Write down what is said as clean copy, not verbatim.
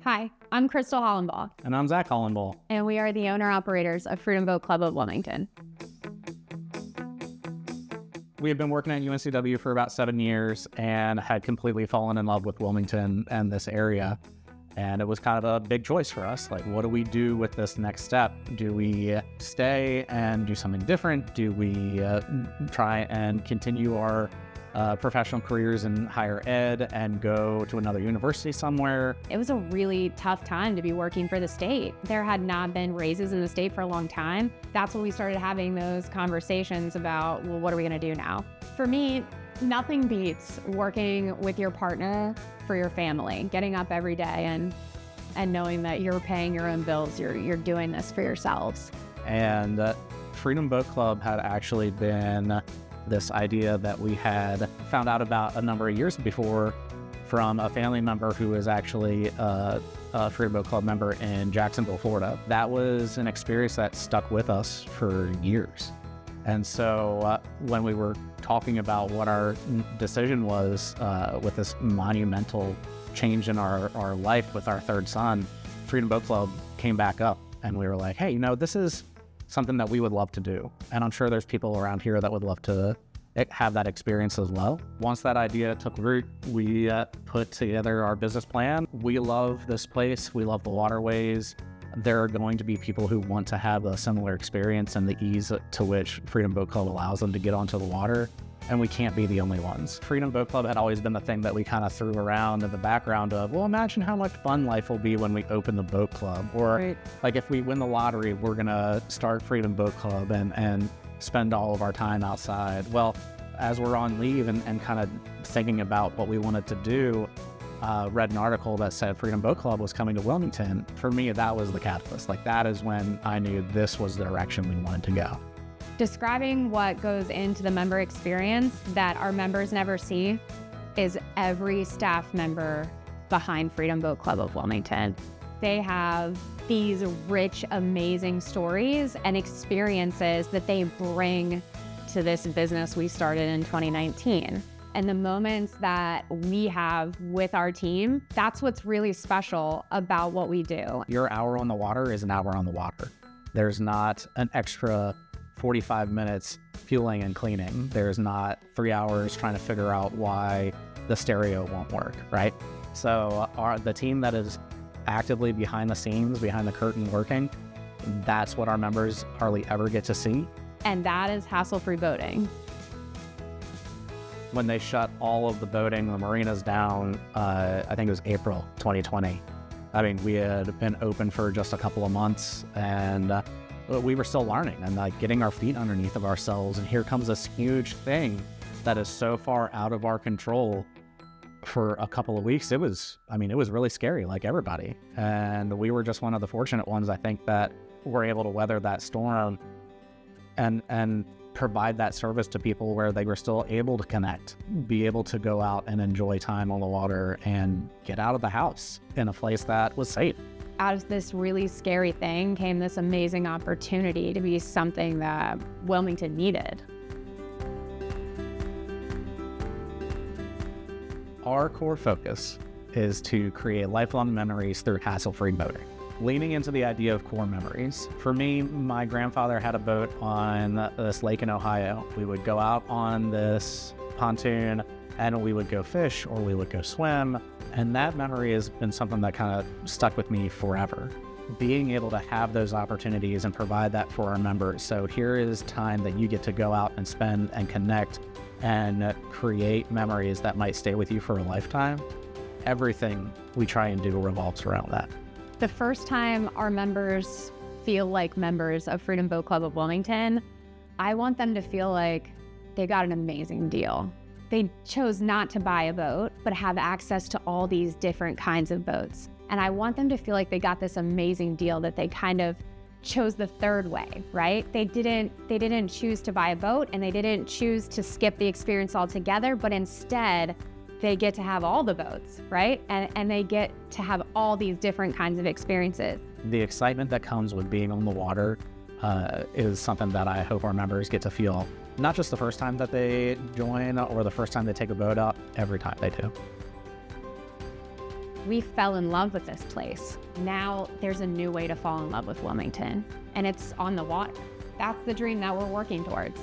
Hi, I'm Krystal Hollenball. And I'm Zach Hollenball. And we are the owner-operators of Freedom Boat Club of Wilmington. We have been working at UNCW for about 7 years and had completely fallen in love with Wilmington and this area. And it was kind of a big choice for us. Like, what do we do with this next step? Do we stay and do something different? Do we try and continue our professional careers in higher ed and go to another university somewhere? It was a really tough time to be working for the state. There had not been raises in the state for a long time. That's when we started having those conversations about, well, what are we going to do now? For me, nothing beats working with your partner for your family, getting up every day and knowing that you're paying your own bills, you're doing this for yourselves. And Freedom Boat Club had actually been this idea that we had found out about a number of years before from a family member who was actually a Freedom Boat Club member in Jacksonville, Florida. That was an experience that stuck with us for years. And so when we were talking about what our decision was with this monumental change in our life with our third son, Freedom Boat Club came back up, and we were like, hey, this is something that we would love to do. And I'm sure there's people around here that would love to have that experience as well. Once that idea took root, we put together our business plan. We love this place. We love the waterways. There are going to be people who want to have a similar experience and the ease to which Freedom Boat Club allows them to get onto the water. And we can't be the only ones. Freedom Boat Club had always been the thing that we kind of threw around in the background of, well, imagine how much fun life will be when we open the boat club. Or Right. Like if we win the lottery, we're gonna start Freedom Boat Club and spend all of our time outside. Well, as we're on leave and kind of thinking about what we wanted to do, read an article that said Freedom Boat Club was coming to Wilmington. For me, that was the catalyst. Like, that is when I knew this was the direction we wanted to go. Describing what goes into the member experience that our members never see is every staff member behind Freedom Boat Club of Wilmington. They have these rich, amazing stories and experiences that they bring to this business we started in 2019. And the moments that we have with our team, that's what's really special about what we do. Your hour on the water is an hour on the water. There's not an extra 45 minutes fueling and cleaning. There's not 3 hours trying to figure out why the stereo won't work, right? So the team that is actively behind the scenes, behind the curtain working, that's what our members hardly ever get to see. And that is hassle-free boating. When they shut all of the boating, the marinas down, I think it was April 2020. I mean, we had been open for just a couple of months, and we were still learning and like getting our feet underneath of ourselves. And here comes this huge thing that is so far out of our control. For a couple of weeks, it was really scary, like everybody. And we were just one of the fortunate ones, I think, that were able to weather that storm and provide that service to people where they were still able to connect, be able to go out and enjoy time on the water and get out of the house in a place that was safe. Out of this really scary thing came this amazing opportunity to be something that Wilmington needed. Our core focus is to create lifelong memories through hassle-free boating. Leaning into the idea of core memories. For me, my grandfather had a boat on this lake in Ohio. We would go out on this pontoon and we would go fish or we would go swim. And that memory has been something that kind of stuck with me forever. Being able to have those opportunities and provide that for our members. So here is time that you get to go out and spend and connect and create memories that might stay with you for a lifetime. Everything we try and do revolves around that. The first time our members feel like members of Freedom Boat Club of Wilmington, I want them to feel like they got an amazing deal. They chose not to buy a boat, but have access to all these different kinds of boats. And I want them to feel like they got this amazing deal, that they kind of chose the third way, right? They didn't choose to buy a boat, and they didn't choose to skip the experience altogether, but instead they get to have all the boats, right? And they get to have all these different kinds of experiences. The excitement that comes with being on the water is something that I hope our members get to feel, not just the first time that they join or the first time they take a boat out, every time they do. we fell in love with this place. Now there's a new way to fall in love with Wilmington, and it's on the water. That's the dream that we're working towards.